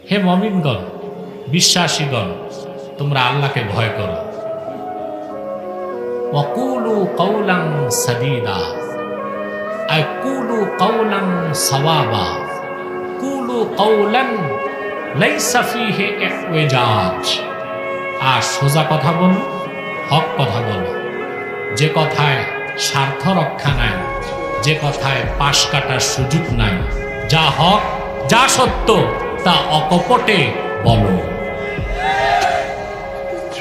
হে মুমিনগণ, বিশ্বাসীগণ, তোমরা আল্লাহকে ভয় করো। ওয়াকুলু কাওলান সাদীদা, আই কুলু কাওলান সাওয়াবা, কুলু কাওলান লাইসা ফীহি ইওয়াজাজ। আর সোজা কথা বলো, হক কথা বলো, যে কথায় স্বার্থ রক্ষা নাই, যে কথায় পাশ কাটার সুযোগ নাই, যা হক যা সত্য তা অকপটে বলো।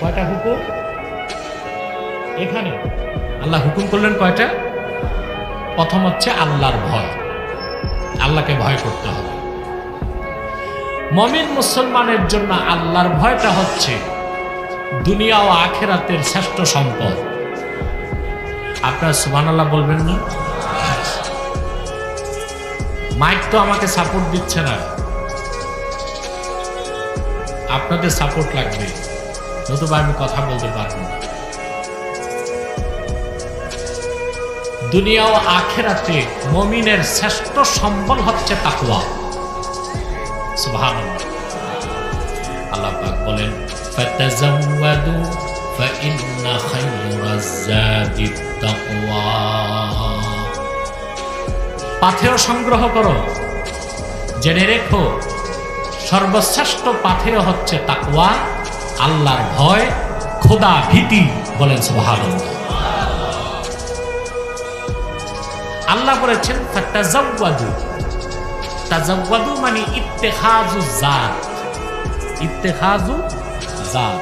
কয়টা হুকুম এখানে? আল্লাহ হুকুম করলেন কয়টা? প্রথম হচ্ছে আল্লাহর ভয়, আল্লাহকে ভয় করতে হবে। মুমিন মুসলমানের জন্য আল্লাহর ভয়টা হচ্ছে দুনিয়া ও আখিরাতের শ্রেষ্ঠ সম্পদ। আপনারা সুবহানাল্লাহ বলবেন না? মাইক তো আমাকে সাপোর্ট দিচ্ছে না, আপনাদের সাপোর্ট লাগবে, নতুবা আমি কথা বলতে পারবো না। দুনিয়া ও আখিরাতে মুমিনের শ্রেষ্ঠ সম্বল হচ্ছে তাকওয়া। সুবহানাল্লাহ। আল্লাহ পাক বলেন, ফাতাযাওয়াদু ফাইন্না খায়রাজ যাদিত তাকওয়া। পাথেয় সংগ্রহ করো, জেনে রেখো সর্বশ্রেষ্ঠ পাথেয় হচ্ছে তাকওয়া, আল্লাহর ভয়, খোদা ভীতি। বলেন সুবহানাল্লাহ। আল্লাহ বলেছেন ফাতাযাওয়াদু, তাযাওয়াদু মানে ইত্তেখাযু জাত। ইত্তেখাযু জাত,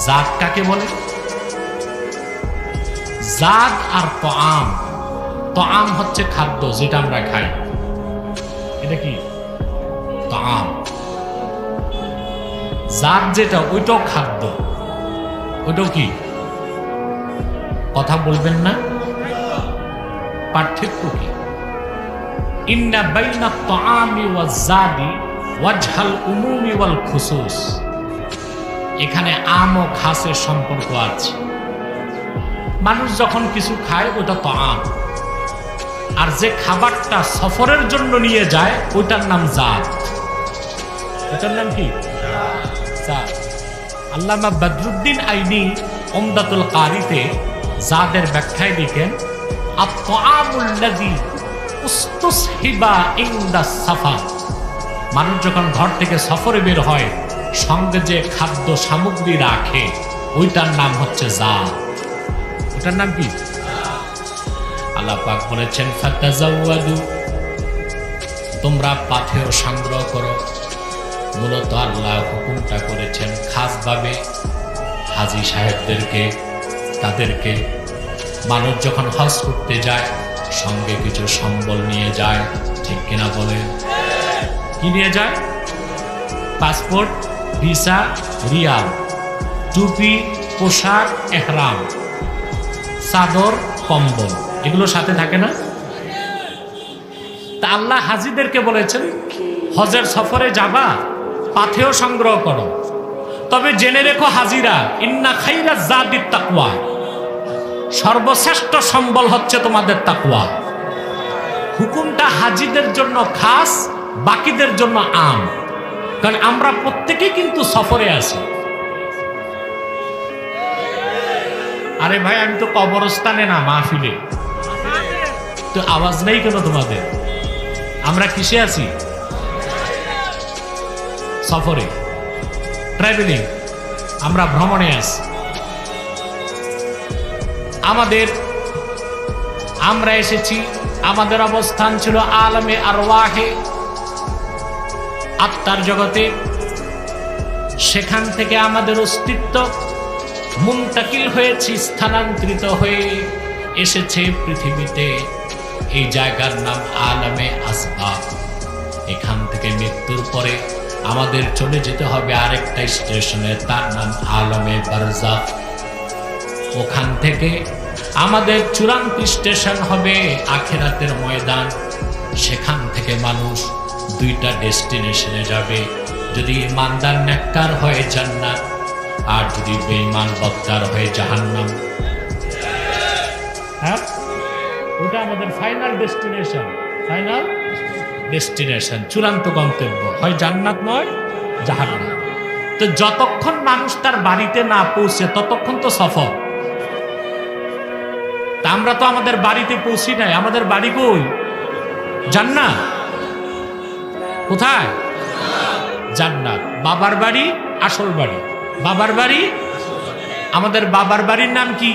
জাত কাকে বলে? জাত আর তাআম। তাআম হচ্ছে খাদ্য, যেটা আমরা খাই, এটা কি তাআম। জাত যেটা, ওইটাও খাদ্য, ওইটাও কি? কথা বলবেন না? পার্থক্য কি? ইন্না বাইনা তাআমি ওয়াজ জাদি ওয়াজহাল উমুমি ওয়াল খুসুস। এখানে আম ও খাসের সম্পর্ক আছে। মানুষ যখন কিছু খায় ওটা তাআম, আর যে খাবারটা সফরের জন্য নিয়ে যায় ওইটার নাম জাত। ওটার নাম কি? জাত। আল্লামা বদরুদ্দিন আইনি উমদাতুল কারিতে জাদের ব্যাখ্যায় লিখেন, আত-তাআমুল্লাযী উসতুসহিবা ইনদা সাফার। মানুষ যখন ঘর থেকে সফরে বের হয়, সঙ্গে যে খাদ্য সামগ্রী রাখে ওইটার নাম হচ্ছে জাত। ওটার নাম কি? আল্লাহ পাক বলেছেন ফাতাযাওয়াদু, তোমরা পাথেয় সংগ্রহ করো। মূলত আল্লাহ হুকুমটা করেছেন খাসভাবে হাজী সাহেবদেরকে, তাদেরকে। মানুষ যখন হজ করতে যায় সঙ্গে কিছু সম্বল নিয়ে যায়, ঠিক কিনা বলে? কি নিয়ে যায়? পাসপোর্ট, ভিসা, রিয়াল, টুপি, পোশাক, এহরাম, চাদর, কম্বল, এগুলো সাথে থাকে না? তা আল্লাহ হাজীদেরকে বলেছেন হজের সফরে যাবা, পাথেয় সংগ্রহ করো। তবে জেনে রেখো হাজিরা, ইন্না খায়রাজ যাদিত তাকওয়া, সর্বশ্রেষ্ঠ সম্বল হচ্ছে তোমাদের তাকওয়া। হুকুমটা হাজীদের জন্য খাস, বাকিদের জন্য আম। কারণ আমরা প্রত্যেকেই কিন্তু সফরে আছি। আরে ভাই, আমি তো কবরস্থানে না, মাহফিলে। তো আওয়াজ নেই কেন তোমাদের? আমরা কিসে আছি? সফরে, ট্রাভেলিং, আমরা ভ্রমণে আছি। আমরা এসেছি, আমাদের অবস্থান ছিল আলমে আরওয়াহে, আত্মার জগতে। সেখান থেকে আমাদের অস্তিত্ব মুনতাকিল হয়েছে, স্থানান্তরিত হয়ে এসেছে পৃথিবীতে। এই জায়গার নাম আলমে আসবাব। এখান থেকে মৃত্যুর পরে আমাদের চলে যেতে হবে আরেকটা স্টেশনে, তার নাম আলমে বারজাখ। ওখান থেকে আমাদের চূড়ান্ত স্টেশন হবে আখিরাতের ময়দান। সেখান থেকে মানুষ দুইটা ডেস্টিনেশনে যাবে। যদি ইমানদার নেককার হয় জান্নাত, আর যদি বেঈমান বদকার হয় জাহান্নাম। হ্যাঁ, ওটা আমাদের ফাইনাল ডেস্টিনেশন, ফাইনাল ডেস্টিনেশন, চূড়ান্ত গন্তব্য, হয় জান্নাত নয় জাহান্নাম। তো যতক্ষণ মানুষ তার বাড়িতে না পৌঁছে ততক্ষণ তো সফর। তা আমরা তো আমাদের বাড়িতে পৌঁছি নাই, আমাদের বাড়ি কই? জান্নাত। কোথায়? জান্নাত। বাবার বাড়ি, আসল বাড়ি। বাবার বাড়ি, আমাদের বাবার বাড়ির নাম কি?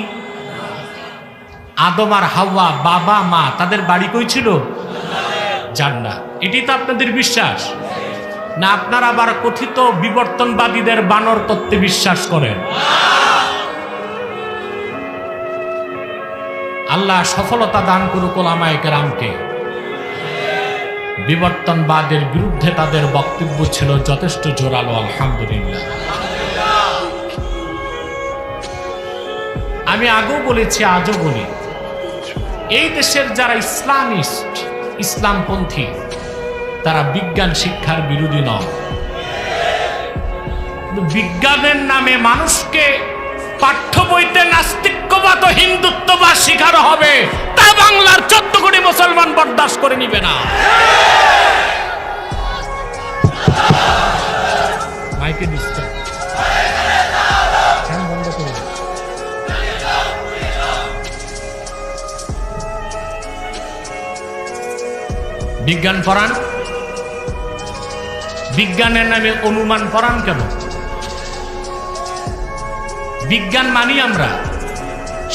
আদম আর হাওয়া, বাবা মা, তাদের বাড়ি কই ছিল? জান্নাত। এটাই তো আপনাদের বিশ্বাস না? আপনারা আবার কথিত বিবর্তনবাদীদের বানর তত্ত্বে বিশ্বাস করেন। আল্লাহ সফলতা দান করুক উলামায়ে কেরামকে। বিবর্তনবাদের বিরুদ্ধে তাদের বক্তব্য ছিল যথেষ্ট জোরালো, আলহামদুলিল্লাহ। আমি আগেও বলেছি, আজও বলি, এই দেশের যারা ইসলামিস্ট, ইসলামপন্থী, তারা বিজ্ঞান শিক্ষার বিরোধী নয়। বিজ্ঞানের নামে মানুষকে পাঠ্য বইতে নাস্তিক্যবাদ ও হিন্দুত্ববাদ শিখানো হবে, তা বাংলার 14 কোটি মুসলমান বরদাস্ত করে নিবে না। মাইকে ডিস্টার্ব, ফ্যান বন্ধ করে। বিজ্ঞান পড়ান, বিজ্ঞানের নামে অনুমান পড়ান কেন? বিজ্ঞান মানি আমরা,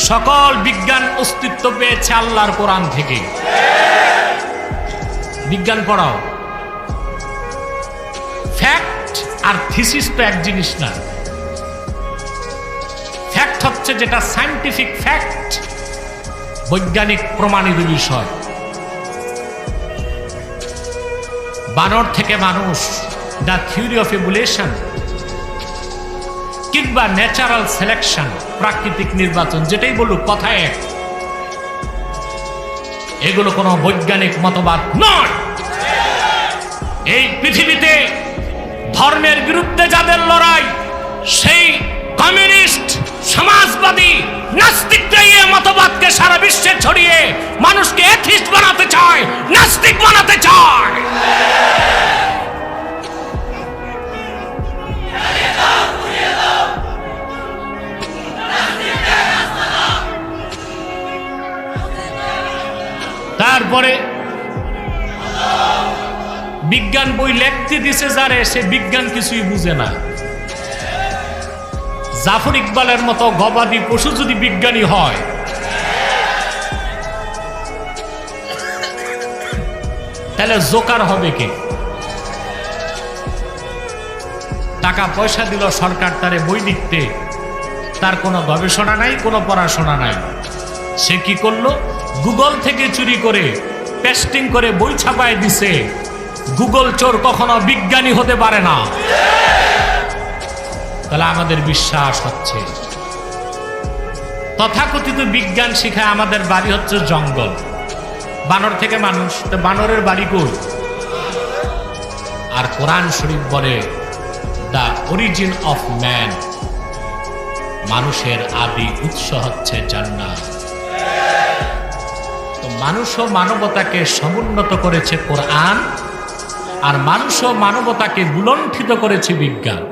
সকল বিজ্ঞান অস্তিত্ব পেয়েছে আল্লাহর কোরআন থেকে। বিজ্ঞান পড়াও। ফ্যাক্ট আর থিসিস তো এক জিনিস না। ফ্যাক্ট হচ্ছে যেটা সায়েন্টিফিক ফ্যাক্ট, বৈজ্ঞানিক প্রমাণিত বিষয়। বানর থেকে মানুষ, দ্য থিওরি অফ এভলিউশন, কিংবা ন্যাচারাল সিলেকশন, প্রাকৃতিক নির্বাচন, যেটাই বলুক কথায় এক, এগুলো কোনো বৈজ্ঞানিক মতবাদ নয়। এই পৃথিবীতে ধর্মের বিরুদ্ধে যাদের লড়াই, সেই কমিউনিস্ট, সমাজবাদী, নাস্তিকরা এই মতবাদকে সারা বিশ্বে ছড়িয়ে মানুষকে এথিস্ট বানাতে চায়, নাস্তিক বানাতে চায়। তারপরে বিজ্ঞান বই লিখতে দিছে যারে, সে বিজ্ঞান কিছুই বুঝে না। জাফর ইকবালের মতো গবাদি পশু যদি বিজ্ঞানী হয়, তাহলে জোকার হবে কে? টাকা পয়সা দিল সরকার তারে বই লিখতে, তার কোনো গবেষণা নাই, কোনো পড়াশোনা নাই। সে কি করলো? গুগল থেকে চুরি করে পেস্টিং করে বই ছাপায় দিছে। গুগল চোর কখনো বিজ্ঞানী হতে পারে না। তাহলে আমাদের বিশ্বাস হচ্ছে তথাকথিত বিজ্ঞান শিখায় আমাদের বাড়ি হচ্ছে জঙ্গল, বানর থেকে মানুষ। তো বানরের বাড়ি কই? আর কোরআন শরীফ বলে দ্য অরিজিন অফ ম্যান, মানুষের আদি উৎস হচ্ছে জান্নাত। তো মানুষ ও মানবতাকে সমুন্নত করেছে কোরআন, আর মানুষ ও মানবতাকে গুলণ্ঠিত করেছে বিজ্ঞান।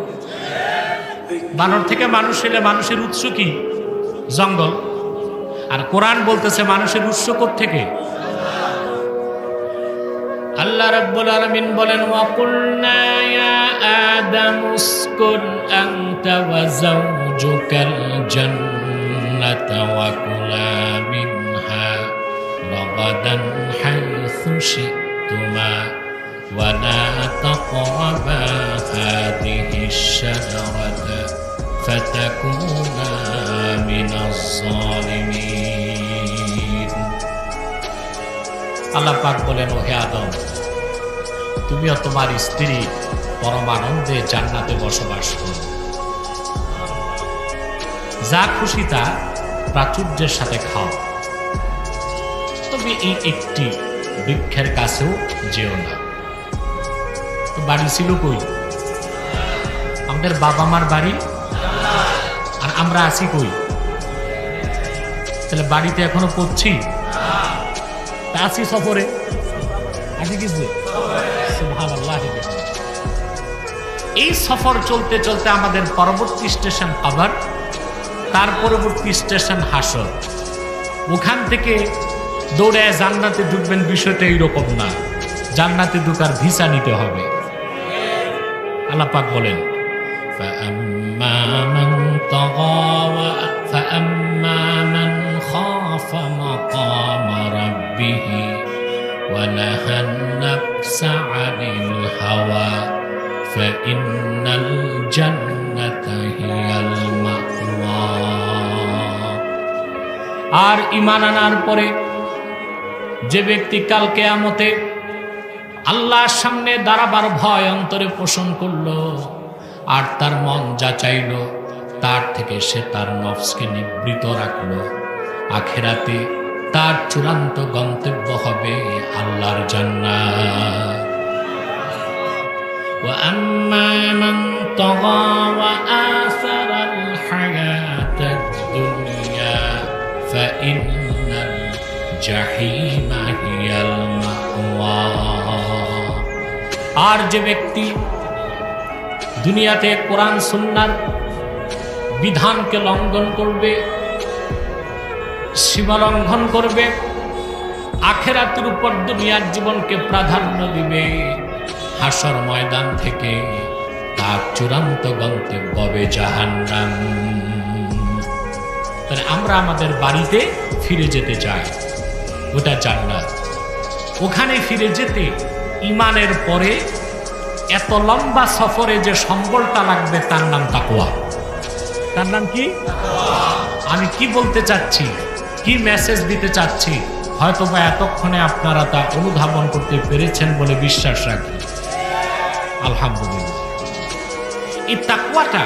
বানর থেকে মানুষ এলে মানুষের উৎস কি? জঙ্গল। আর কোরআন বলতেছে মানুষের উৎস কোত্থেকে? আল্লাহ রাব্বুল আলামিন বলেন, ওয়া কুলনা ইয়া আদামু উসকুন আনতা ওয়া যাওজুকাল জান্নাতা ওয়া কুলা মিনহা রাগাদান হাইসু শি'তুমা ওয়া লা তাকরাবা হাদিহিশ শাজারাতা ফাতাকুনা মিনাজ জালিমিন। আল্লাহ পাক বলেন, ও হে আদম, তুমিও তোমার স্ত্রী পরমানন্দে জান্নাতে বসবাস করো, যা খুশি তা প্রাচুর্যের সাথে খাও, তবে এই একটি বৃক্ষের কাছেও যেও না। তো বাড়ি ছিল কই? আমাদের বাবা মার বাড়ি। আর আমরা আছি কই? তাহলে বাড়িতে এখনো পড়ছি, আছি সফরে, আছি কিছু সুবহানাল্লাহ। এই সফর চলতে চলতে আমাদের পরবর্তী স্টেশন কবর, তার পরবর্তী স্টেশন হাসর। ওখান থেকে দৌড়ে জান্নাতে ঢুকবেন, বিষয়টা এইরকম না। জান্নাতে ঢুকার ভিসা নিতে হবে। আল্লাহ পাক বলেন, فأما من طغى فأما من خاف مقام ربه ونهى النفس عن الهوى فإن الجنة هي المأوى। আর ঈমান আনার পরে যে ব্যক্তি কাল কিয়ামতে আল্লাহর সামনে দাঁড়াবার ভয় অন্তরে পোষণ করলো, আর তার মন যা চাইল তার থেকে সে তার নফসকে নিবৃত রাখলো, আখিরাতে তার চূড়ান্ত গন্তব্য হবে আল্লাহর জান্নাত। وأما من طغى وآثر الحياة الدنيا فإن الجحيم هي المأوى। আর যে ব্যক্তি দুনিয়াতে কোরআন সুন্নাহর বিধানকে লঙ্ঘন করবে, সীমা লঙ্ঘন করবে, আখিরাতের উপর দুনিয়ার জীবনকে প্রাধান্য দিবে, হাসর ময়দান থেকে তার চূড়ান্ত গন্তব্য হবে জাহান্নাম। তাহলে আমরা আমাদের বাড়িতে ফিরে যেতে চাই, ওটা জান্নাত। ওখানে ফিরে যেতে ঈমানের পরে এত লম্বা সফরে যে সম্বলটা লাগবে তার নাম তাকওয়া। তার নাম কি? আমি কি বলতে চাচ্ছি, কি মেসেজ দিতে চাচ্ছি, হয়তো বা এতক্ষণে আপনারা তা অনুধাবন করতে পেরেছেন বলে বিশ্বাস রাখি। আলহামদুলিল্লাহ। এই তাকওয়াটা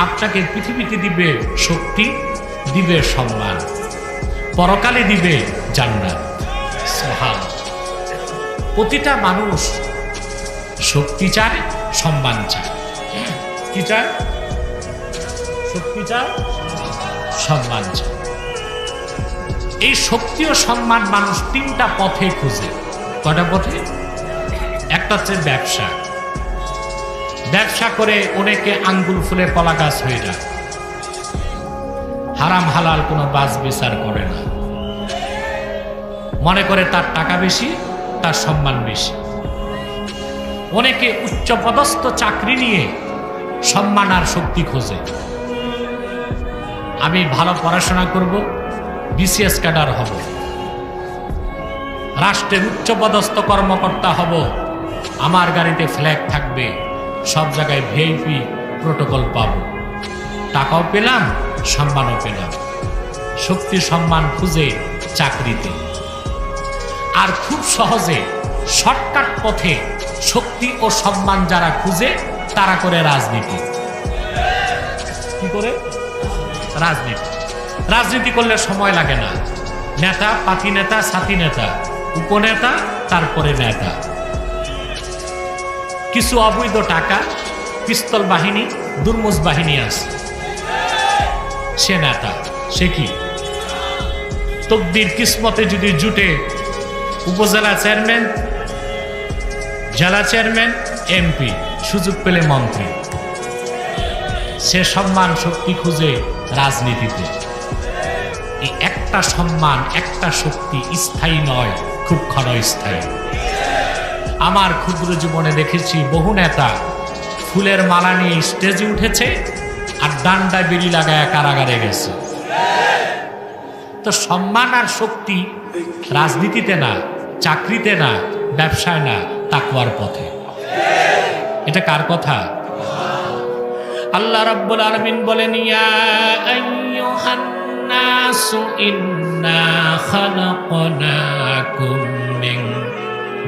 আপনাকে পৃথিবীতে দিবে শক্তি, দিবে সম্মান, পরকালে দিবে জান্নাত। সুবহানাল্লাহ। প্রতিটা মানুষ শক্তি চায়, সম্মান চায়। কি চায়? শক্তি চায়, সম্মান চায়। এই শক্তি ও সম্মান মানুষ তিনটা পথে খুঁজে। কয়টা পথে? একটা হচ্ছে ব্যবসা। ব্যবসা করে অনেকে আঙ্গুল ফুলে কলা গাছ হয়ে যায়, হারাম হালাল কোনো বাছ বিচার করে না, মনে করে তার টাকা বেশি, তার সম্মান বেশি। অনেকে উচ্চপদস্থ চাকরি নিয়ে সম্মান আর শক্তি খোঁজে। আমি ভালো পড়াশোনা করব, বিসিএস ক্যাডার হব, রাষ্ট্রের উচ্চপদস্থ কর্মকর্তা হব, আমার গাড়িতে ফ্ল্যাগ থাকবে, সব জায়গায় ভিআইপি প্রোটোকল পাব, টাকাও পেলাম, সম্মানও পেলাম। শক্তি সম্মান খুঁজে চাকরিতে। আর খুব সহজে শর্টকাট পথে শক্তি ও সম্মান যারা খুঁজে তারা করে রাজনীতি। কি করে? রাজনীতি। রাজনীতি করলে সময় লাগে না। নেতা, পাতি নেতা, সাথী নেতা, উপনেতা, তারপরে নেতা। কিছু অবৈধ টাকা, পিস্তল বাহিনী, দুর্মুজ বাহিনী আছে, সে নেতা। সে কি? তকদির কিসমতে যদি জুটে উপজেলা চেয়ারম্যান, জেলা চেয়ারম্যান, এমপি, সুযোগ পেলে মন্ত্রী, সে সম্মান শক্তি খুঁজে রাজনীতিতে। এই একটা সম্মান, একটা শক্তি স্থায়ী নয়, খুব ক্ষণস্থায়ী। আমার ক্ষুদ্র জীবনে দেখেছি বহু নেতা ফুলের মালা নিয়ে স্টেজে উঠেছে আর ডান্ডা বেরি লাগায় কারাগারে গেছে। তো সম্মান আর শক্তি রাজনীতিতে না, চাকরিতে না, ব্যবসায় না, তাকওয়ার পথে। এটা কার কথা? আল্লাহ রাব্বুল আলামিন বলেন, ইয়া আইয়ুহান নাসু ইন্না খালাকনাকুম মিন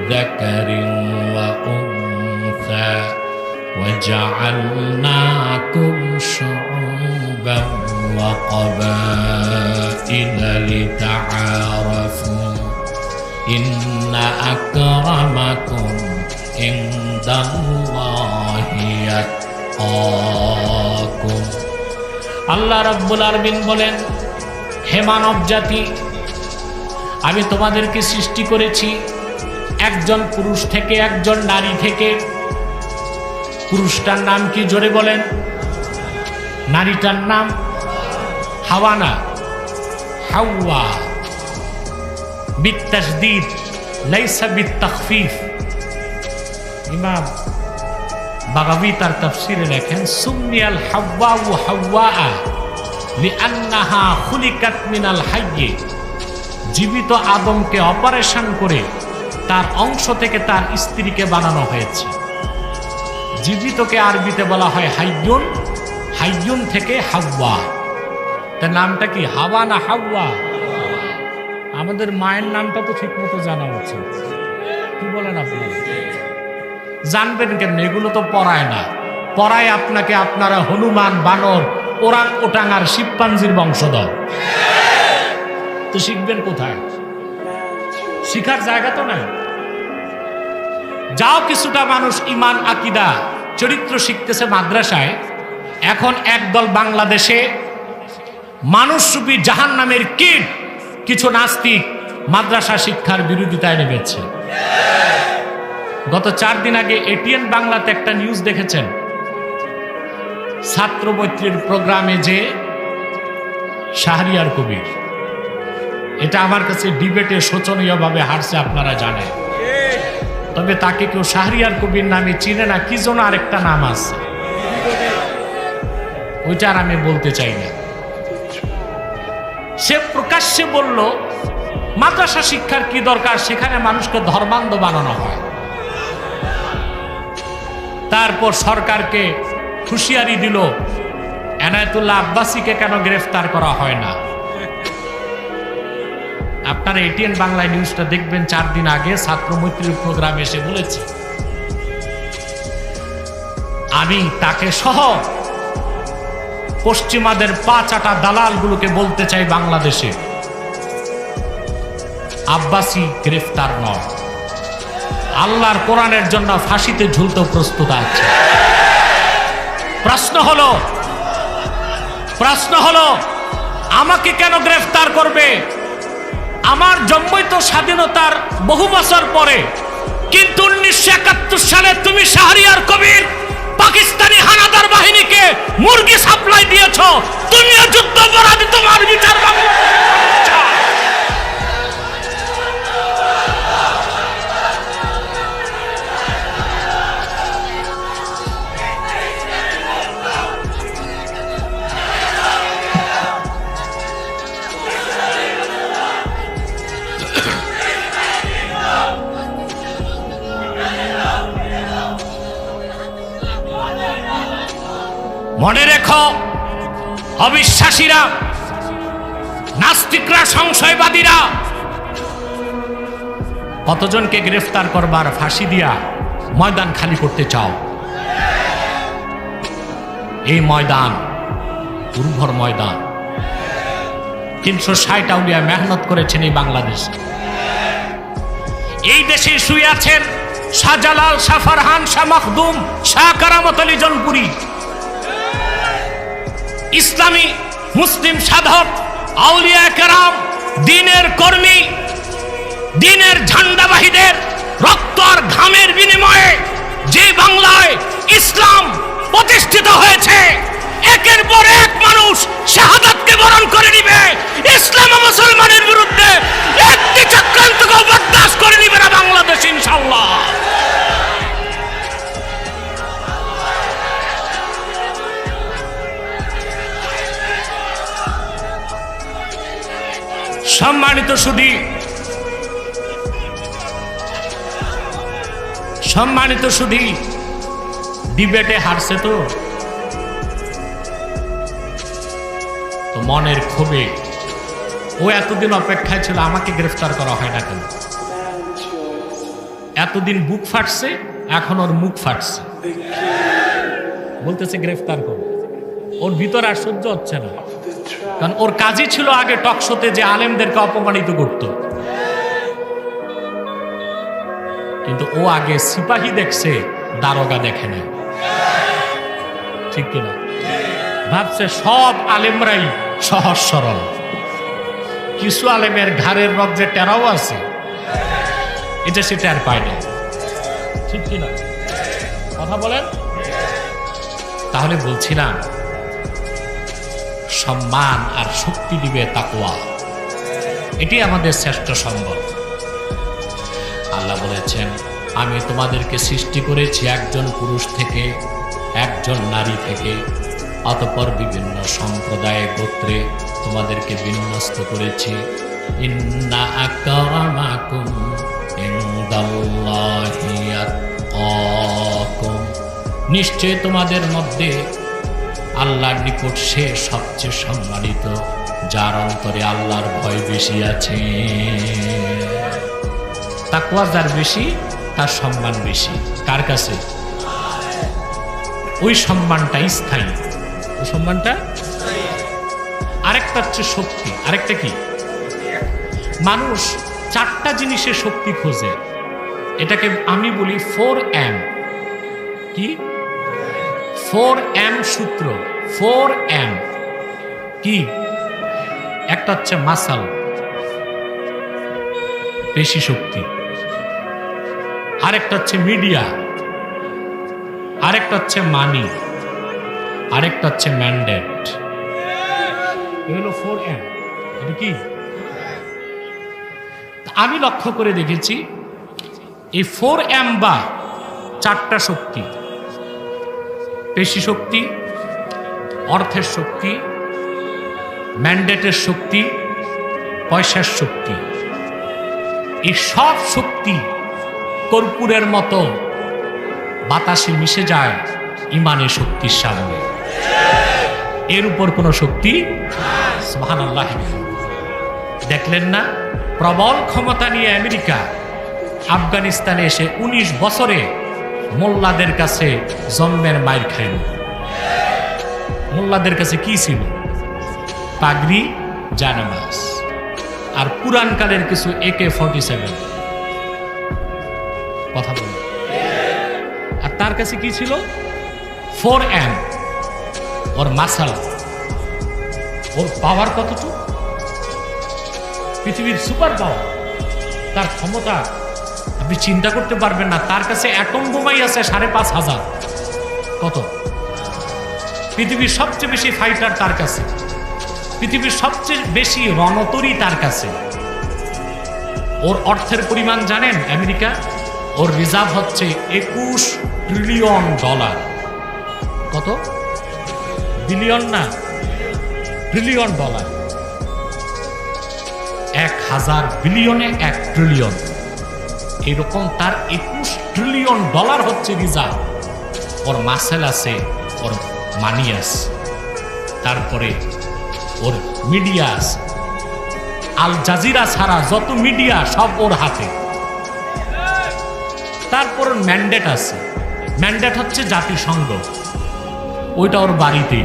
যাকারিন ওয়া উনসা ওয়া জাআলনাকুম শুউবান ওয়া ক্বাবাইলা লিতাআরাফু ইন্না আকরামাকুম ইনদাল্লাহি আতকাকুম। আল্লাহ রাব্বুল আলামিন বলেন, হে মানব জাতি, আমি তোমাদেরকে সৃষ্টি করেছি একজন পুরুষ থেকে, একজন নারী থেকে। পুরুষটার নাম কি জোরে বলেন? নারীটার নাম হাওয়া না, হাওয়া। বিত্তাশদীদ লাইসা বিত্তাখফিফ। ইমাম বাগাবী তার তাফসীরে লেখেন, সুম্মিয়াল হাওয়াউ হাওয়া লিআন্নাহা খুলিকাত মিনাল হায়্যি। জীবিত আদমকে অপারেশন করে তার অংশ থেকে তার স্ত্রীকে বানানো হয়েছে। জীবিতকে আরবিতে বলা হয় হাইয়ুন, হাইয়ুন থেকে হাওয়া। তার নামটা কি, হাওয়া না হাওয়া? আমাদের মায়ের নামটা তো ঠিক মতো জানা উচিত, কি বলেন আপনি? জানবেন কেন? এগুলো তো পড়ায় না। পড়ায় আপনাকে আপনারা হনুমান, বানর, ওরাং ওটাং আর শিবপাঞ্জির বংশধর। তো শিখবেন কোথায়? শিখার জায়গা তো নাই। যাও কিছুটা মানুষ ইমান, আকিদা, চরিত্র শিখতেছে মাদ্রাসায়। এখন একদল বাংলাদেশে মানুষরূপী জাহান্নামের কীট কিছু নাস্তিক মাদ্রাসা শিক্ষার বিরোধিতায় নেমেছে। গত 4 দিন আগে এটিএন বাংলাতে একটা নিউজ দেখেছেন, ছাত্র মৈত্রীর প্রোগ্রামে যে শাহরিয়ার কবির, এটা আমার কাছে ডিবেটে শোচনীয়ভাবে হারছে, আপনারা জানেন। তবে তাকে কেউ শাহরিয়ার কবির নামে চিনে না, কি যেন আরেকটা নাম আছে, ওইটা আর আমি বলতে চাই না। সে প্রকাশ্যে বলল মাদ্রাসা শিক্ষার কি দরকার, সেখানে মানুষকে ধর্মান্ধ বানানো হয়। তারপর সরকারকে হুঁশিয়ারি দিল, এনায়েতুল্লাহ আব্বাসীকে কেন গ্রেফতার করা হয় না। আপনারা এটিএন বাংলায় নিউজটা দেখবেন, 4 দিন আগে ছাত্র মৈত্রীর প্রোগ্রামে এসে বলেছে, আমি তাকে সহ পশ্চিমাদের পা চাটা দালালগুলোকে বলতে চাই, বাংলাদেশে আব্বাসী গ্রেফতার নয়, আল্লাহর কোরআনের জন্য ফাঁসিতে ঝুলতে প্রস্তুত আছে। প্রশ্ন হলো আমাকে কেন গ্রেফতার করবে? আমার জন্মই তো স্বাধীনতার বহু বছর পরে, কিন্তু 1971 সালে তুমি শাহরিয়ার কবির পাকিস্তানি হানাদার বাহিনীকে মুরগি সাপ্লাই দিয়েছ। তুমিও যুদ্ধাপরাধী, তোমার বিচার মনে রেখো, অবিশ্বাসীরা, নাস্তিকরা, সংশয়বাদীরা কতজনকে গ্রেফতার করবার, ফাঁসি দিয়া ময়দান খালি করতে চাও। এই ময়দান উর্বর ময়দান। 360 আউলিয়া মেহনত করেছেন এই বাংলাদেশে। এই দেশে শুয়ে আছেন শাহজালাল, শাহ ফারহান, শাহ মখদুম, শাহ কারামত আলী জনপুরি, ইসলামী মুসলিম সাধক, আউলিয়া কেরাম, দ্বীনের কর্মী, দ্বীনের ঝান্ডাবাহীদের রক্ত আর ঘামের বিনিময়ে যে বাংলায় ইসলাম প্রতিষ্ঠিত হয়েছে, একের পর এক মানুষ শাহাদাতকে বরণ করে নিবে। ইসলাম ও মুসলমানের বিরুদ্ধে একটি চক্রান্তকে বরদাস্ত করে নিবে না বাংলাদেশ, ইনশাআল্লাহ। সম্মানিত সুধী, ডিবেটে হারছে তো মনের ক্ষোভে ও এতদিন অপেক্ষায় ছিল, আমাকে গ্রেফতার করা হয় না কেন। এতদিন বুক ফাটছে, এখন ওর মুখ ফাটছে, বলতেছে গ্রেফতার করো। ওর ভিতর আর সহ্য হচ্ছে না, কারণ ওর কাজই ছিল আগে টকশোতে যে আলেমদেরকে অপমানিত করত। কিন্তু ও আগে সিপাহী দেখছে, দারোগা দেখে না, ঠিক কিনা? ভাবছে সব আলেমরাই সহজ সরল, কিছু আলেমের ঘাড়ের রক যে টেরাও আছে, এটা সেটা আর পায় না। ঠিক কিনা কথা বলেন? তাহলে বলছিলাম সম্মান আর শক্তি দিবে তাকওয়া, এটি আমাদের শ্রেষ্ঠ সম্বল। আল্লাহ বলেছেন, আমি তোমাদেরকে সৃষ্টি করেছি একজন পুরুষ থেকে, একজন নারী থেকে, অতঃপর বিভিন্ন সম্প্রদায়ে গোত্রে তোমাদেরকে বিন্যস্ত করেছি। ইন্না আকরামাকুম ইনদাল্লাহি আতকাকুম, নিশ্চয় তোমাদের মধ্যে আল্লাহর নিকট সে সবচেয়ে সম্মানিত, যার অন্তরে আল্লাহর ভয় বেশি আছে। তাকওয়া যার বেশি, তার সম্মান বেশি। কার কাছে? ওই সম্মানটা স্থায়ী, ওই সম্মানটা। আরেকটা হচ্ছে শক্তি। আরেকটা কি? মানুষ চারটা জিনিসে শক্তি খোঁজে, এটাকে আমি বলি 4M। কি? 4M সূত্র। 4M কি? একটা হচ্ছে মাসাল, পেশি শক্তি। আরেকটা হচ্ছে মিডিয়া, আরেকটা হচ্ছে মানি, আরেকটা হচ্ছে ম্যান্ডেট। এগুলো 4M। এটা কি? আমি লক্ষ্য করে দেখেছি এই 4M বা চারটা শক্তি, পেশি শক্তি, অর্থের শক্তি, ম্যান্ডেটের শক্তি, পয়সার শক্তি, এই সব শক্তি কর্পূরের মতো বাতাসে মিশে যায় ইমানের শক্তির সামনে। এর উপর কোনো শক্তি। সুবহানাল্লাহ। দেখলেন না, প্রবল ক্ষমতা নিয়ে আমেরিকা আফগানিস্তানে এসে 19 বছরে মোল্লাদের কাছে জন্মের মাইর খাইল। মোল্লাদের কাছে কি ছিল? পাগড়ি, জানামাজ আর পুরানকালের কিছু AK-47। কথা বল। আর তার কাছে কি ছিল? 4M। ওর মাসাল, ওর পাওয়ার কতটুকু? পৃথিবীর সুপার পাওয়ার, তার ক্ষমতা আপনি চিন্তা করতে পারবেন না। তার কাছে অ্যাটম বোমাই আছে 5,500। কত? পৃথিবীর সবচেয়ে বেশি ফাইটার তার কাছে, পৃথিবীর সবচেয়ে বেশি রণতরী তার কাছে। ওর অর্থের পরিমাণ জানেন? আমেরিকা, ওর রিজার্ভ হচ্ছে $21 ট্রিলিয়ন। কত? বিলিয়ন না, ট্রিলিয়ন। 1000 বিলিয়নে 1 ট্রিলিয়ন। এরকম তার $21 ট্রিলিয়ন হচ্ছে রিজার্ভ। ওর মাসেল আছে, ওর মানি আছে, তারপরে ওর মিডিয়া আছে। আল জাজিরা ছাড়া যত মিডিয়া সব ওর হাতে। তারপর ম্যান্ডেট আছে। ম্যান্ডেট হচ্ছে জাতিসংঘ, ওইটা ওর বাড়িতে,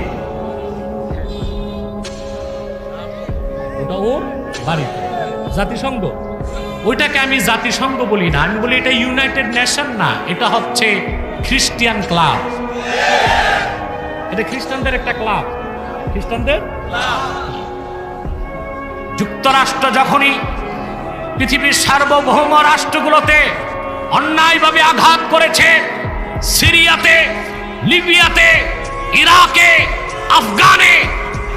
ওটা ওর বাড়িতে। জাতিসংঘ, ওইটাকে আমি জাতিসংঘ বলি না, আমি বলি এটা ইউনাইটেড নেশন না, এটা হচ্ছে খ্রিস্টিয়ান ক্লাব। এটা খ্রিস্টানদের একটা ক্লাব, খ্রিস্টানদের। যুক্তরাষ্ট্র যখনই পৃথিবীর সার্বভৌম রাষ্ট্রগুলোতে অন্যায়ভাবে আঘাত করেছে, সিরিয়াতে, লিবিয়াতে, ইরাকে, আফগানে,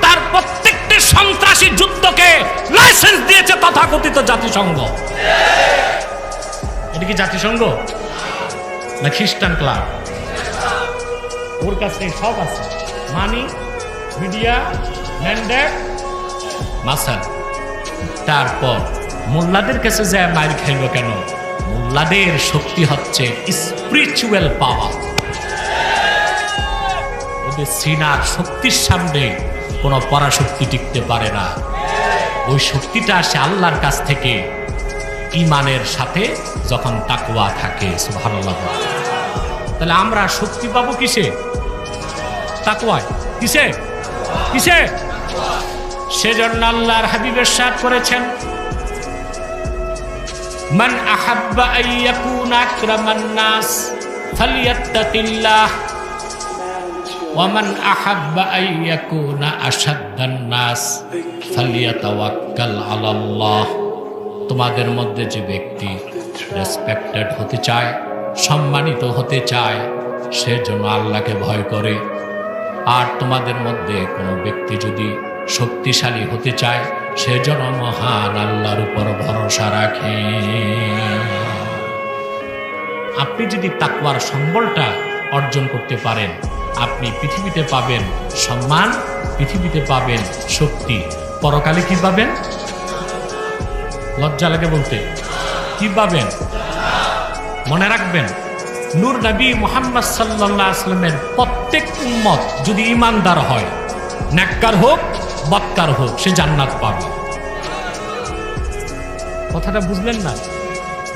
তার প্রত্যেকটি সন্ত্রাসী যুদ্ধকে লাইসেন্স দিয়েছে তথাকথিত জাতিসংঘ। এটা কি জাতিসংঘ না খ্রিস্টান ক্লাব? ওর কাছে সব আছে, মানি, মিডিয়া, ম্যান্ডেট, মাসাল। তারপর মোল্লাদের কাছে যায় মাইর খাইল কেন? মোল্লাদের শক্তি হচ্ছে স্পিরিচুয়াল পাওয়ার। ওদের সিনার শক্তির সামনে কোনো পরাশক্তি টিকতে পারে না। ওই শক্তিটা আসে আল্লাহর কাছ থেকে ইমানের সাথে, যখন তাকওয়া থাকে। সুবহানাল্লাহ। তাহলে আমরা শক্তি পাবো কিসে? তাকওয়ায়। কিসে? কিসে? সেজন্য আল্লাহর হাবিব ইরশাদ করেছেন, মান আহাব্বা আইয়াকুনা আকরামান নাস ফালিয়াত্তাকিল্লাহ ওয়া মান আহাব্বা আইয়াকুনা আশাদ্দান নাস ফালিয়াতাওয়াক্কাল আলাল্লাহ। তোমাদের মধ্যে যে ব্যক্তি রেসপেক্টেড হতে চায়, সম্মানিত হতে চায়, সেজন্য আল্লাহকে ভয় করে। আর তোমাদের মধ্যে কোনো ব্যক্তি যদি শক্তিশালী হতে চায়, সেজন্য মহান আল্লাহর উপর ভরসা রাখে। আপনি যদি তাকওয়ার সম্বলটা অর্জন করতে পারেন, আপনি পৃথিবীতে পাবেন সম্মান, পৃথিবীতে পাবেন শক্তি, পরকালে কি পাবেন? লজ্জা লাগে বলতে, কি পাবেন? মনে রাখবেন, নূর নবী মুহাম্মদ সাল্লাল্লাহু আলাইহি ওয়াসাল্লামের প্রত্যেক উম্মত যদি ঈমানদার হয়, নেককার হোক বদকার হোক, সে জান্নাত পাবে। কথাটা বুঝলেন না?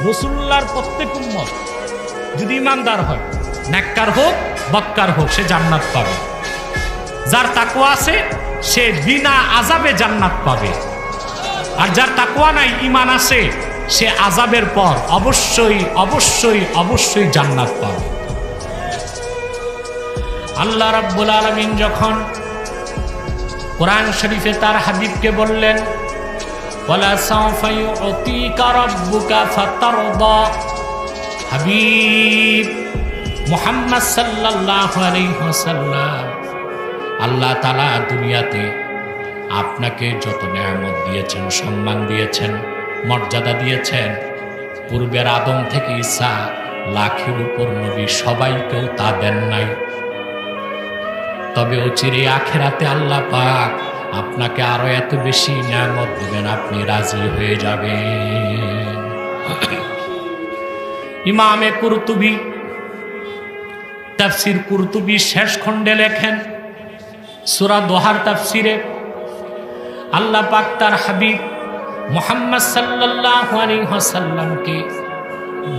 রাসূলুল্লাহর প্রত্যেক উম্মত যদি ঈমানদার হয়, নেককার হোক বদকার হোক, সে জান্নাত পাবে। যার তাকওয়া আছে সে বিনা আযাবে জান্নাত পাবে। আর যার তাকওয়া নাই, ঈমান আছে, সে আযাবের পর অবশ্যই অবশ্যই অবশ্যই জান্নাত পাবে। আল্লাহ রাব্বুল আলামিন যখন কোরআন শরীফে তার হাবিবকে বললেন, ওয়ালা সাওফা ইউতিকা রাব্বুকা ফাতারদা, হাবিব মুহাম্মদ সাল্লাল্লাহু আলাইহি ওয়াসাল্লাম, আল্লাহ তাআলা দুনিয়াতে আপনাকে যত নেয়ামত দিয়েছেন, সম্মান দিয়েছেন, মর্যাদা দিয়েছেন, পূর্বের আদম থেকে ঈসা লাখের উপর নবী সবাইকেও তা দেন নাই। তবে অচিরে আখিরাতে আল্লাহ পাক আপনাকে আরো এত বেশি নেয়ামত দিবেন, আপনি রাজি হয়ে যাবেন। ইমামে কুরতুবী তাফসীর কুরতুবী শেষ খণ্ডে লেখেন, সূরা দোহার তাফসীরে আল্লাহ পাক তার হাবিব মুহাম্মদ সাল্লাল্লাহু আলাইহি ওয়াসাল্লামকে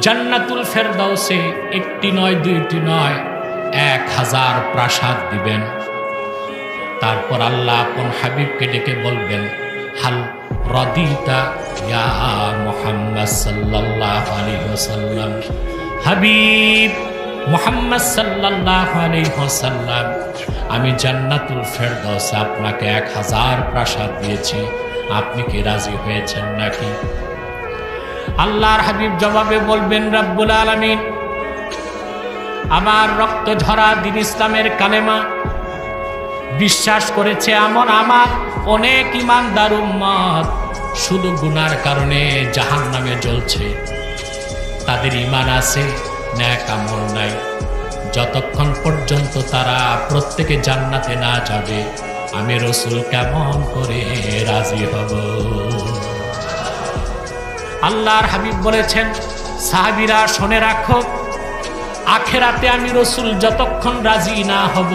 জান্নাতুল ফেরদাউসে একটি নয়, দুইটি নয়, 1000 প্রাসাদ দিবেন। তারপর আল্লাহ আপন হাবিবকে ডেকে বলবেন, হাল রাদিতা ইয়া মুহাম্মদ সাল্লাল্লাহু আলাইহি ওয়াসাল্লাম, হাবিব মুহাম্মদ সাল্লাল্লাহু আলাইহি ওয়াসাল্লাম, আমি জান্নাতুল ফেরদাউসে আপনাকে 1000 প্রাসাদ দিয়েছি, আপনি কি রাজি হয়েছেন নাকি? আল্লাহর হাবিব জবাবে বলবেন, রব্বুল আলামিন আমার রক্ত ঝরা দ্বীন ইসলামের কালেমা বিশ্বাস করেছে এমন আমার অনেক ঈমানদার উম্মত শুধু গুনার কারণে জাহান্নামে জ্বলছে। তাদের ঈমান আছে, নেক আমল নাই। যতক্ষণ পর্যন্ত তারা প্রত্যেকে জান্নাতে না যাবে, আমি রাসূল কেমন করে রাজি হব? আল্লাহর হাবিব বলেছেন, সাহাবীরা শুনে রাখো, আখিরাতে আমি রাসূল যতক্ষণ রাজি না হব,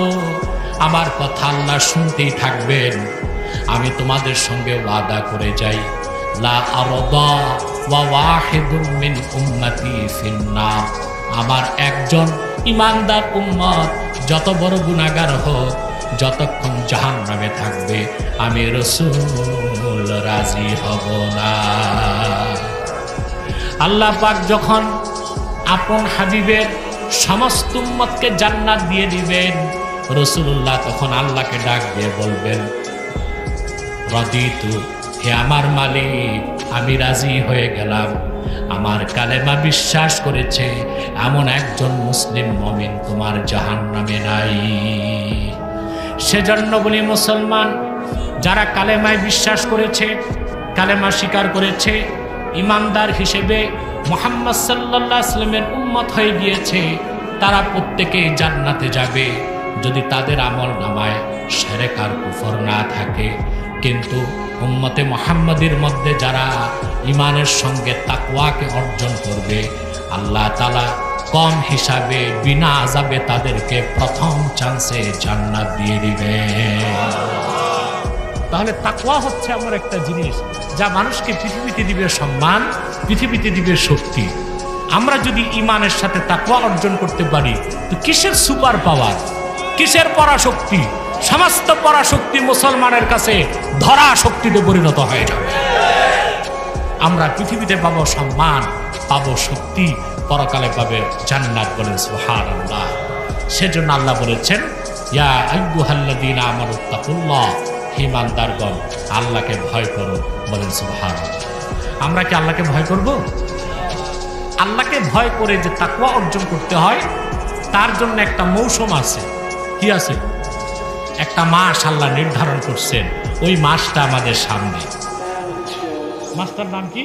আমার কথা আল্লাহ শুনতেই থাকবেন। আমি তোমাদের সঙ্গে ওয়াদা করে যাই, লা আরদা ওয়া ওয়াহিদুম মিন উম্মতি ফিন্নার, আমার একজন ঈমানদার উম্মত যত বড় গুনাহগার হোক, যতক্ষণ জাহান্নামে থাকবে, আমি রাসূল রাজি হব না। আল্লাহ পাক যখন আপন হাবিবের সমস্ত উম্মতকে জান্নাত দিয়ে দিবেন, রাসূলুল্লাহ তখন আল্লাহকে ডাক দিয়ে বলবেন, রাদিতু, হে আমার মালিক, আমি রাজি হয়ে গেলাম। আমার কালেমা বিশ্বাস করেছে এমন একজন মুসলিম মুমিন তোমার জাহান্নামে নাই। সেজন্য বলি, মুসলমান যারা কালেমায় বিশ্বাস করেছে, কালেমা স্বীকার করেছে, ঈমানদার হিসেবে মুহাম্মদ সাল্লাল্লাহু আলাইহি ওয়াসাল্লামের উম্মত হয়ে গিয়েছে, তারা প্রত্যেকেই জান্নাতে যাবে যদি তাদের আমল নামায় শিরক আর কুফর না থাকে। কিন্তু উম্মতে মুহাম্মাদির মধ্যে যারা ঈমানের সঙ্গে তাকওয়াকে অর্জন করবে, আল্লাহ তাআলা কম হিসাবে বিনা আযাবে তাদেরকে প্রথম চান্সে জান্নাত দিয়ে দিবে। তাহলে তাকওয়া হচ্ছে এমন একটা জিনিস যা মানুষকে পৃথিবীতে দিবে সম্মান, পৃথিবীতে দিবে শক্তি। আমরা যদি ঈমানের সাথে তাকওয়া অর্জন করতে পারি, তো কিসের সুপার পাওয়ার, কিসের পরাশক্তি? সমস্ত পরাশক্তি মুসলমানের কাছে ধরা শক্তিতে পরিণত হয়ে যাবে। আমরা পৃথিবীতে পাবো সম্মান, পাবো শক্তি, পরকালে পাবে জান্নাত। বলেন সুবহানাল্লাহ। সেজন্য আল্লাহ বলেছেন, ইয়া আইয়ুহাল্লাযীনা আমানুত্তাকুল্লাহ, হে ঈমানদারগণ আল্লাহকে ভয় করো। বলেন সুবহানাল্লাহ। আমরা কি আল্লাহকে ভয় করব? আল্লাহকে ভয় করে যে তাকওয়া অর্জন করতে হয়, তার জন্য একটা মৌসুম আছে। কি আছে? একটা মাস আল্লাহ নির্ধারণ করছেন, ওই মাসটা আমাদের সামনে। মাসটার নাম কি?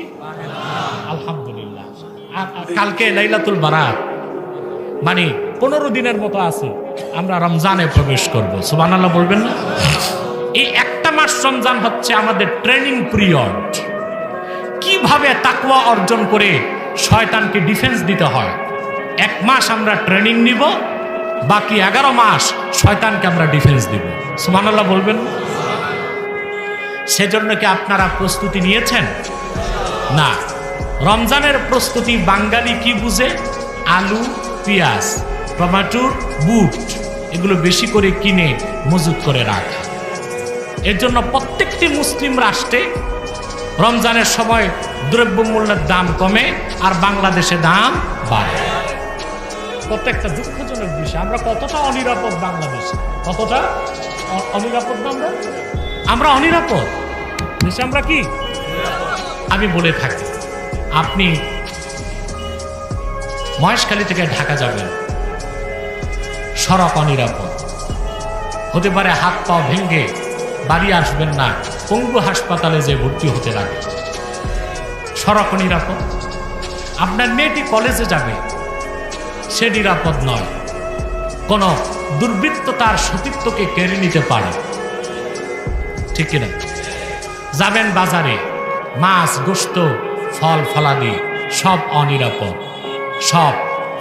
আলহামদুলিল্লাহ। আর কালকে লাইলাতুল বারাত, মানে 15 দিনের মতো আছে, আমরা রমজানে প্রবেশ করব। সুবহানাল্লাহ বলবেন না? এই একটা মাস রমজান হচ্ছে আমাদের ট্রেনিং পিরিয়ড। কিভাবে তাকওয়া অর্জন করে শয়তানকে ডিফেন্স দিতে হয়, এক মাস আমরা ট্রেনিং নিব, বাকি 11 মাস শয়তানকে আমরা ডিফেন্স দিব। সুবহানাল্লাহ বলবেন? সেজন্য কি আপনারা প্রস্তুতি নিয়েছেন? না। রমজানের প্রস্তুতি বাঙালি কি বুঝে? আলু, পেঁয়াজ, টমেটোর, বুট, এগুলো বেশি করে কিনে মজুত করে রাখা। এর জন্য প্রত্যেকটি মুসলিম রাষ্ট্রে রমজানের সময় দ্রব্যমূল্যের দাম কমে আর বাংলাদেশে দাম বাড়ে। কত একটা দুঃখজনক বিষয়। আমরা কতটা অনিরাপদ বাংলাদেশে, কতটা অনিরাপদ না আমরা অনিরাপদ দেশে। আমরা কি? আমি বলে থাকি, আপনি মহেশখালী থেকে ঢাকা যাবেন, সড়ক অনিরাপদ, হতে পারে হাত পা ভেঙে বাড়ি আসবেন না, পঙ্গু হাসপাতালে যে ভর্তি হতে লাগে। সড়ক নিরাপদ। আপনার মেয়েটি কলেজে যাবে, সে নিরাপদ নয়। কোন দুর্বৃত্ত তার সতীত্বকে কেড়ে নিতে পারে, ঠিক কিনা? যাবেন বাজারে, মাছ, গোশত, ফল ফলাদি সব অনিরাপদ, সব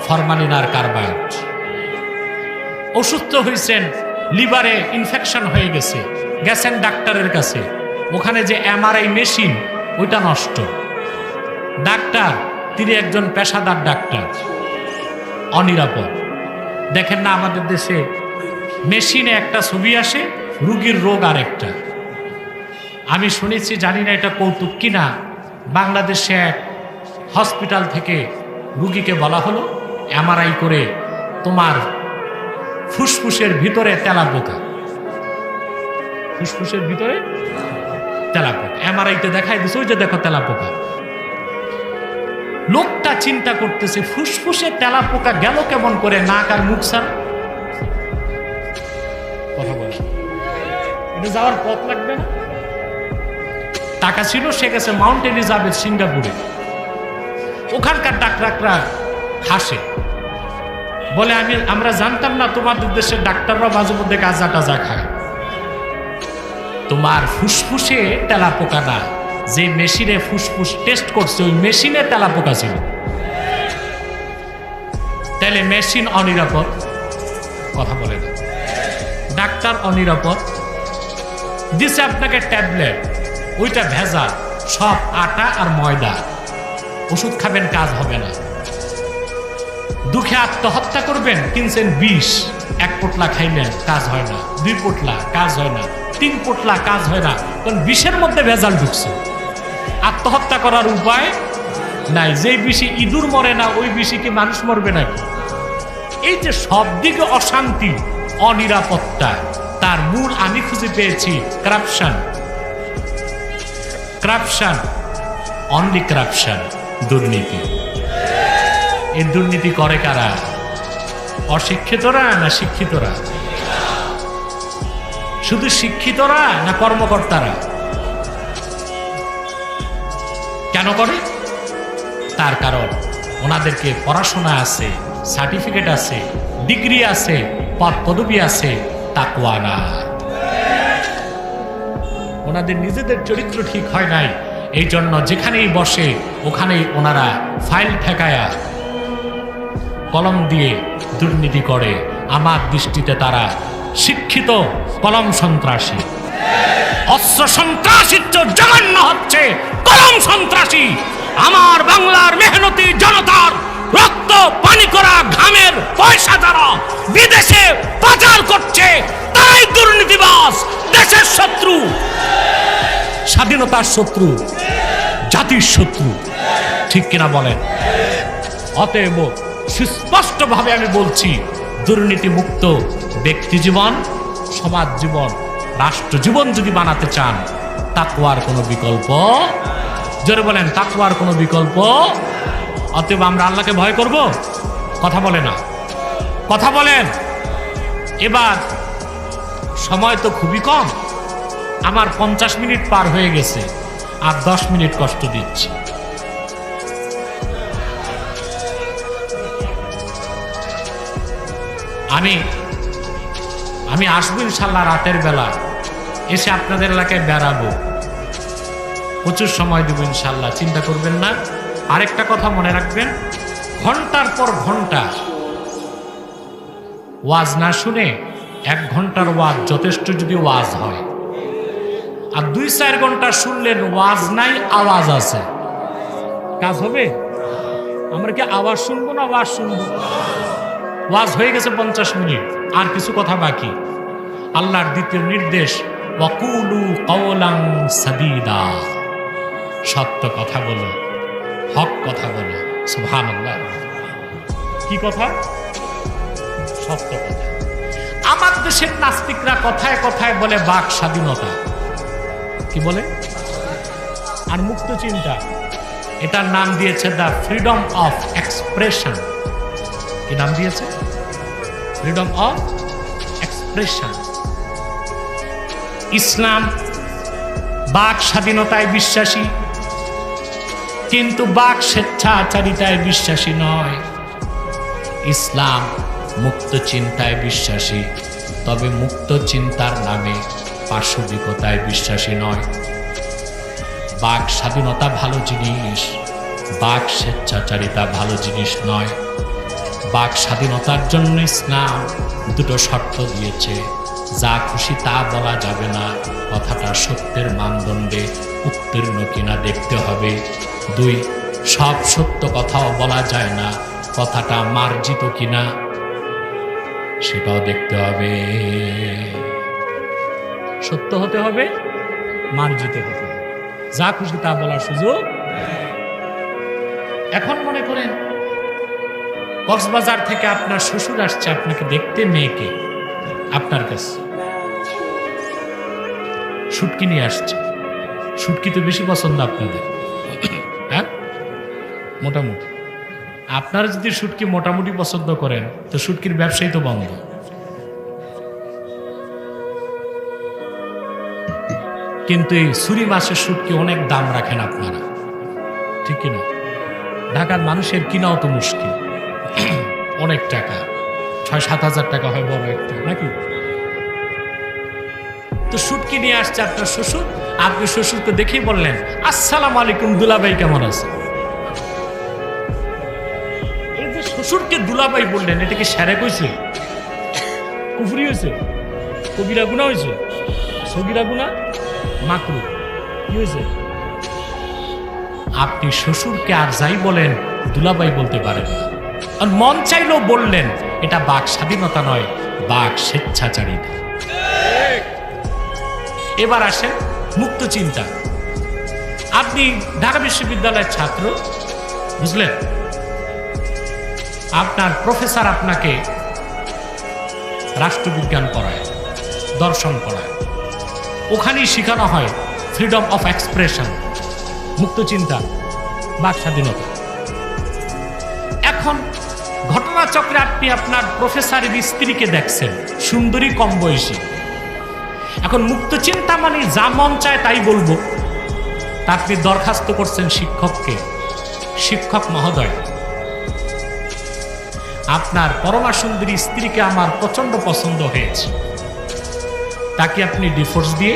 ফরমালিনার কার্বাইড। অসুস্থ হয়েছেন, লিভারে ইনফেকশন হয়ে গেছে, গেছেন ডাক্তারের কাছে, ওখানে যে এমআরআই মেশিন ওইটা নষ্ট। ডাক্তার, তিনি একজন পেশাদার ডাক্তার, অনিরাপদ। দেখেন না আমাদের দেশে মেশিনে একটা ছবি আসে, রুগীর রোগ আর একটা। আমি শুনেছি, জানি না এটা কৌতুক কিনা, বাংলাদেশে এক হসপিটাল থেকে রুগীকে বলা হলো এমআরআই করে তোমার ফুসফুসের ভিতরে তেলাপোকা, ফুসফুসের ভিতরে তেলাপোকা। এমআরআইতে দেখাই দিচ্ছে, ওই যে দেখো তেলাপোকা। লোকটা চিন্তা করতেছে, ফুসফুসে তেলাপোকা গেল কেমন করে, নাক আর মুখ ছাড়া? কথা বলে এটা যাওয়ার পথ লাগবে না? টাকা ছিল, সে গেছে মাউন্ট এলিজাবেথ সিঙ্গাপুরে। ওখানকার ডাক্তাররা হাসে, বলে আমরা জানতাম না তোমাদের দেশের ডাক্তাররা মাঝে মধ্যে গাঁজা টাজা খায়। তোমার ফুসফুসে তেলাপোকা না, যে মেশিনে ফুসফুস টেস্ট করছে ওই মেশিনে তেলাপোকা ছিল। তাহলে মেশিন অনিরাপদ, কথা বলে না। ডাক্তার অনিরাপদ, দিছে আপনাকে ট্যাবলেট, ওইটা ভেজা, সব আটা আর ময়দা। ওষুধ খাবেন, কাজ হবে না। দুঃখে আত্মহত্যা করবেন, কিনছেন বিষ, 1 পোটলা খাইলেন, কাজ হয় না। 2 পোটলা, কাজ হয় না। 3 পোটলা, কাজ হয় না, কারণ বিষের মধ্যে ভেজাল ঢুকছে। আত্মহত্যা করার উপায় নাই। যেই বিষে ইঁদুর মরে না, ওই বিষে কি মানুষ মরবে নাকি? এই যে সব দিকে অশান্তি, অনিরাপত্তা, তার মূল আমি খুঁজে পেয়েছি কারাপশন। কারাপশন, অনলি কারাপশন, দুর্নীতি। এই দুর্নীতি করে কারা? অশিক্ষিতরা না শিক্ষিতরা? শুধু শিক্ষিতরা না কর্মকর্তারা? কেন করে? তার কারণ ওনাদেরকে পড়াশোনা আছে, সার্টিফিকেট আছে, ডিগ্রি আছে, পদ পদবি আছে, তাকওয়া না। ওনাদের নিজেদের চরিত্র ঠিক হয় নাই, এই জন্য যেখানেই বসে ওখানেই ওনারা ফাইল ঠেকায়া কলম দিয়ে দুর্নীতি করে। আমার দৃষ্টিতে তারা শিক্ষিত কলম সন্ত্রাসী। অস্ত্র সন্ত্রাসীর চেয়ে জঘন্য হচ্ছে কলম সন্ত্রাসী। আমার বাংলার মেহনতি জনতার রক্ত পানি করা ঘামের পয়সা যারা বিদেশে পাচার করছে, তাই দুর্নীতিবাজ, দেশের শত্রু, স্বাধীনতার শত্রু, জাতির শত্রু। ঠিক কিনা বলেন? অতএব সুস্পষ্টভাবে আমি বলছি, দুর্নীতি মুক্ত ব্যক্তি জীবন, সমাজ জীবন, রাষ্ট্র জীবন যদি বানাতে চান, তাকওয়ার কোনো বিকল্প, জোরে বলেন, তাকওয়ার কোনো বিকল্প। অতএব আমরা আল্লাহকে ভয় করব? কথা বলে না, কথা বলেন। এবার সময় তো খুবই কম, আমার 50 মিনিট পার হয়ে গেছে, আর 10 মিনিট কষ্ট দিচ্ছি। আমি আসবো ইনশাল্লাহ রাতের বেলা, এসে আপনাদের এলাকায় বেড়াবো, প্রচুর সময় দেবো ইনশাল্লাহ, চিন্তা করবেন না। আরেকটা কথা মনে রাখবেন, ঘন্টার পর ঘন্টা ওয়াজ না শুনে 1 ঘন্টার ওয়াজ যথেষ্ট যদি ওয়াজ হয়, আর 2-4 ঘন্টা শুনলেন ওয়াজ নাই আওয়াজ আছে, কাজ হবে? আমরা কি আওয়াজ শুনবো না ওয়াজ শুনবো? ওয়াজ হয়ে গেছে 50 মিনিট, আর কিছু কথা বাকি। আল্লাহর দ্বিতীয় নির্দেশ, ওয়াকুলু কাওলান সাদীদা, সত্য কথা বলো, হক কথা বলো। সুবহানাল্লাহ। কি কথা? সত্য কথা। আমার দেশের নাস্তিকরা কথায় কথায় বলে বাক স্বাধীনতা, কি বলে? আর মুক্ত চিন্তা, এটার নাম দিয়েছে দ্য ফ্রিডম অফ এক্সপ্রেশন। কি নাম দিয়েছে? Freedom of expression. ইসলাম বাক স্বাধীনতায় বিশ্বাসী, কিন্তু বাক স্বেচ্ছাচারিতায় বিশ্বাসী নয়। ইসলাম মুক্ত চিন্তায় বিশ্বাসী, তবে মুক্ত চিন্তার নামে পাশবিকতায় বিশ্বাসী নয়। বাক স্বাধীনতা ভালো জিনিস, বাক স্বেচ্ছাচারিতা ভালো জিনিস নয়। বাক স্বাধীনতার জন্য ইসলাম 2টো শর্ত দিয়েছে। যা খুশি তা বলা যাবে না, কথাটা সত্যের মানদণ্ডে উত্তীর্ণ কিনা দেখতে হবে। 2, সব সত্য কথাও বলা যায় না, কথাটা মার্জিত কিনা সেটাও দেখতে হবে। সত্য হতে হবে, মার্জিত হতে হবে, যা খুশি তা বলার সুযোগ। এখন মনে করেন কক্সবাজার থেকে আপনার শ্বশুর আসছে আপনাকে দেখতে, মেয়েকে আপনার কাছে, শুটকি নিয়ে আসছে। শুটকি তো বেশি পছন্দ আপনাদের, হ্যাঁ? মোটামুটি আপনারা যদি শুটকি মোটামুটি পছন্দ করেন, তো শুটকির ব্যবসাই তো বন্ধ। কিন্তু এই ছুরি মাছের শুটকি অনেক দাম রাখেন আপনারা, ঠিক কিনা? ঢাকার মানুষের কিনাও তো মুশকিল, অনেক টাকা, 6-7 হাজার টাকা হয় বড় একটা, নাকি? তো শুটকি নিয়ে আসছে আপনার শ্বশুর, আপনি শ্বশুরকে দেখেই বললেন, আসসালামু আলাইকুম দুলাভাই, কেমন আছে? এই যে শ্বশুরকে দুলাভাই বললেন, এটা কি শিরক হয়েছে? কুফরি হয়েছে? কবিরা গুনাহ হয়েছে? সগীরা গুনাহ? মাকরুহ। কি হয়েছে? আপনি শ্বশুরকে আর যাই বলেন দুলাভাই বলতে পারেন না, আর মন চাইলেও বললেন। এটা বাক স্বাধীনতা নয়, বাক স্বেচ্ছাচারিতা। এবার আসেন মুক্ত চিন্তা। আপনি ঢাকা বিশ্ববিদ্যালয়ের ছাত্র, বুঝলেন? আপনার প্রফেসর আপনাকে রাষ্ট্রবিজ্ঞান পড়ায়, দর্শন পড়ায়, ওখানেই শেখানো হয় ফ্রিডম অফ এক্সপ্রেশন, মুক্ত চিন্তা, বাক স্বাধীনতা। এখন ঘটনাচক্রে আপনি আপনার প্রফেসরের স্ত্রীকে দেখছেন, সুন্দরী, কম বয়সী। এখন মুক্ত চিন্তা মানে যা মন চায় তাই বলবো। তা আপনি দরখাস্ত করছেন শিক্ষককে, শিক্ষক মহোদয়, আপনার পরমা সুন্দরী স্ত্রীকে আমার প্রচন্ড পছন্দ হয়েছে, তাকে আপনি ডিভোর্স দিয়ে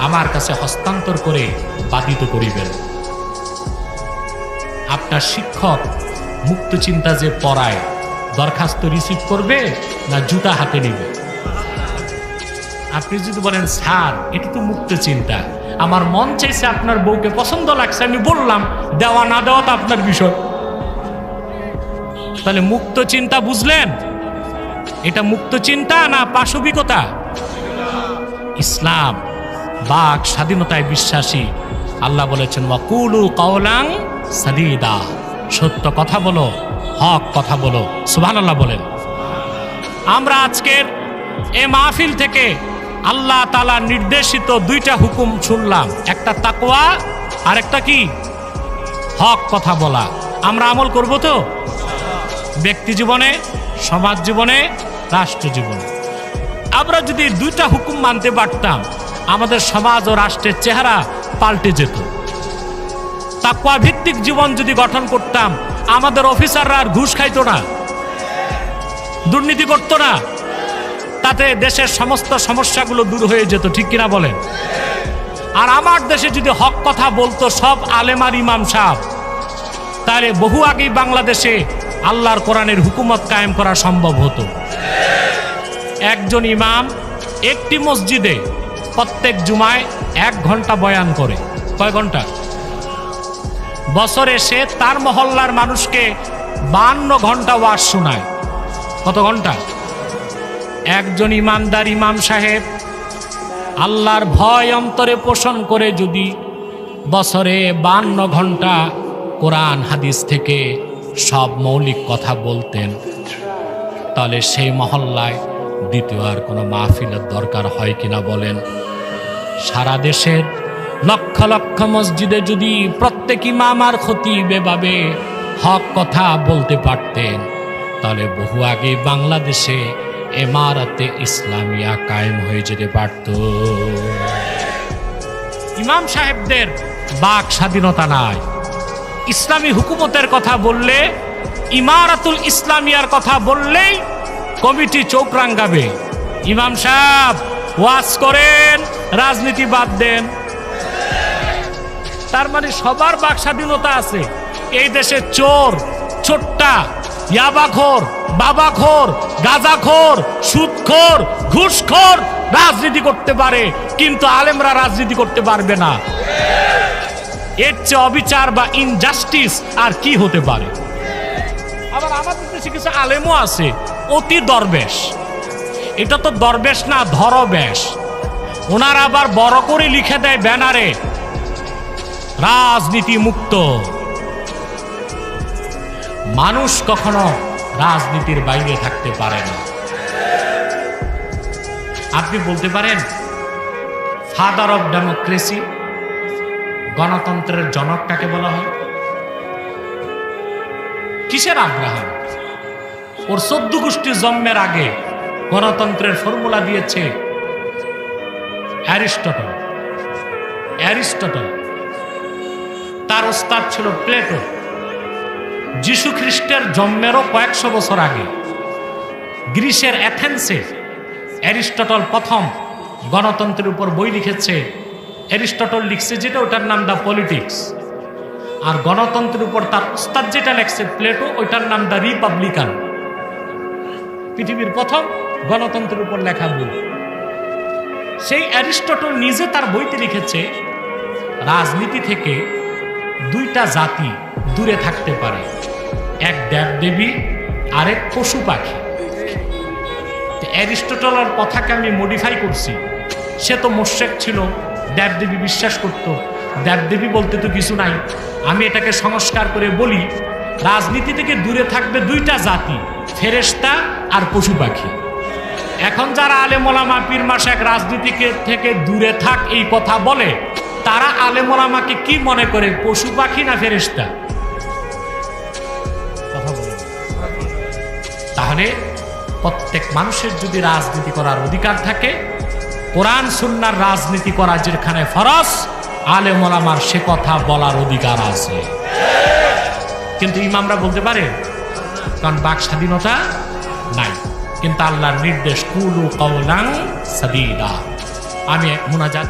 আমার কাছে হস্তান্তর করে বাধিত করিবেন। আপনার শিক্ষক মুক্ত চিন্তা যে পড়ায়, দরখাস্ত রিসিভ করবে না জুতা হাতে নিবে? আপনি যদি বলেন, স্যার এটা তো মুক্ত চিন্তা, আমার মন চাইছে আপনার বউকে পছন্দ লাগছে, আমি বললাম, দেওয়া না দেওয়া তো আপনার বিষয়। তাহলে মুক্ত চিন্তা বুঝলেন? এটা মুক্ত চিন্তা না পাশবিকতা? ইসলাম বাক স্বাধীনতায় বিশ্বাসী। আল্লাহ বলেছেন, ওয়াকুলু কাওলান সাদীদা, সত্য কথা বলো, হক কথা বলো। সুবহানাল্লাহ বলেন। আমরা আজকের এই মাহফিল থেকে আল্লাহ তাআলা নির্দেশিত 2টা হুকুম শুনলাম, একটা তাকওয়া আর একটা কি? হক কথা বলা। আমরা আমল করব তো, ব্যক্তি জীবনে, সমাজ জীবনে, রাষ্ট্র জীবনে। আমরা যদি দুইটা হুকুম মানতে পারতাম, আমাদের সমাজ ও রাষ্ট্রের চেহারা পাল্টে যেত। তাকওয়া ভিত্তিক জীবন যদি গঠন করতাম, আমাদের অফিসাররা আর ঘুষ খাইতো না, দুর্নীতি করতো না, তাতে দেশের সমস্ত সমস্যাগুলো দূর হয়ে যেত, ঠিক কিনা বলেন? আর আমার দেশে যদি হক কথা বলতো সব আলেম আর ইমাম সাহেব, তাহলে বহু আগেই বাংলাদেশে আল্লাহর কোরআনের হুকুমত কায়েম করা সম্ভব হতো। একজন ইমাম একটি মসজিদে প্রত্যেক জুমায় 1 ঘন্টা বয়ান করে। কয় ঘন্টা? বছরে সে তার মহল্লার মানুষকে 52 ঘন্টা ওয়াজ শোনায়। কত ঘন্টা? একজন ইমানদার ইমাম সাহেব আল্লাহর ভয় অন্তরে পোষণ করে যদি বছরে 52 ঘন্টা কোরআন হাদিস থেকে সব মৌলিক কথা বলতেন, তাহলে সেই মহল্লায় দ্বিতীয় আর কোনো মাহফিলের দরকার হয় কিনা বলেন? সারা দেশের লক্ষ লক্ষ মসজিদে যদি প্রত্যেক ইমাম আর খতিব এভাবে হক কথা বলতে পারতেন, তাহলে বহু আগে বাংলাদেশে ইমারতে ইসলামিয়া কায়েম হয়ে যেতে পারত। ইমাম সাহেবদের বাক স্বাধীনতা নাই। ইসলামী হুকুমতের কথা বললে, ইমারাতুল ইসলামিয়ার কথা বললেই কমিটি চোখ রাঙাবে। ইমাম সাহেব ওয়াজ করেন, রাজনীতি বাদ দেন। তার মানে সবার বাক স্বাধীনতা আছে। এই দেশে চোর, ছোট্টা, ইয়াবাখোর, বাবাখোর, গাঁজাখোর, সুদখোর, ঘুষখোর রাজনীতি করতে পারে, কিন্তু আলেমরা রাজনীতি করতে পারবে না। এর চেয়ে অবিচার বা ইনজাস্টিস আর কি হতে পারে? আবার আমাদের দেশে কিছু আলেমও আছে অতি দরবেশ। এটা তো দরবেশ না, ধরবেশ। ওনারা আবার বড় করে লিখে দেয় ব্যানারে, রাজনীতি মুক্ত। মানুষ কখনো রাজনীতির বাইরে থাকতে পারে না। আপনি বলতে পারেন ফাদার অফ ডেমোক্রেসি, গণতন্ত্রের জনক কাকে বলা হয়? কিসের আব্রাহাম? ওর 14 গোষ্ঠী জন্মের আগে গণতন্ত্রের ফর্মুলা দিয়েছে অ্যারিস্টটল। অ্যারিস্টটল, তার ওস্তাদ ছিল প্লেটো। যিশু খ্রিস্টের জন্মেরও কয়েকশো বছর আগে গ্রিসের অ্যাথেন্সে অ্যারিস্টটল প্রথম গণতন্ত্রের উপর বই লিখেছে। অ্যারিস্টটল লিখছে যেটা, ওটার নাম দ্য পলিটিক্স। আর গণতন্ত্রের উপর তার ওস্তাদ যেটা লেখছে প্লেটো, ওইটার নাম দ্য রিপাবলিকান। পৃথিবীর প্রথম গণতন্ত্রের উপর লেখা বই। সেই অ্যারিস্টটল নিজে তার বইতে লিখেছে রাজনীতি থেকে 2টা জাতি দূরে থাকতে পারে, এক দেবদেবী, আরেক পশু পাখি। অ্যারিস্টটলের কথাকে আমি মডিফাই করছি। সে তো মোশেক ছিল, দেবদেবী বিশ্বাস করত। দেবদেবী বলতে তো কিছু নাই। আমি এটাকে সংস্কার করে বলি, রাজনীতি থেকে দূরে থাকবে 2টা জাতি, ফেরেশতা আর পশু পাখি। এখন যারা আলেম ওলামা পীর মাশায়েখ রাজনীতি থেকে দূরে থাক এই কথা বলে, তারা আলেম ওলামাকে কি মনে করে, পশু পাখি না ফেরেশতা? কথা বলে। তাহলে প্রত্যেক মানুষের যদি রাজনীতি করার অধিকার থাকে, কোরআন সুন্নাহর রাজনীতি করা যেখানে ফরজ, আলেম ওলামার সে কথা বলার অধিকার আছে। কিন্তু ইমামরা বলতে পারে, কারণ বাক স্বাধীনতা নাই। কিন্তু আল্লাহর নির্দেশ কুলু কওলান সাদীদা। আমি মুনাজাত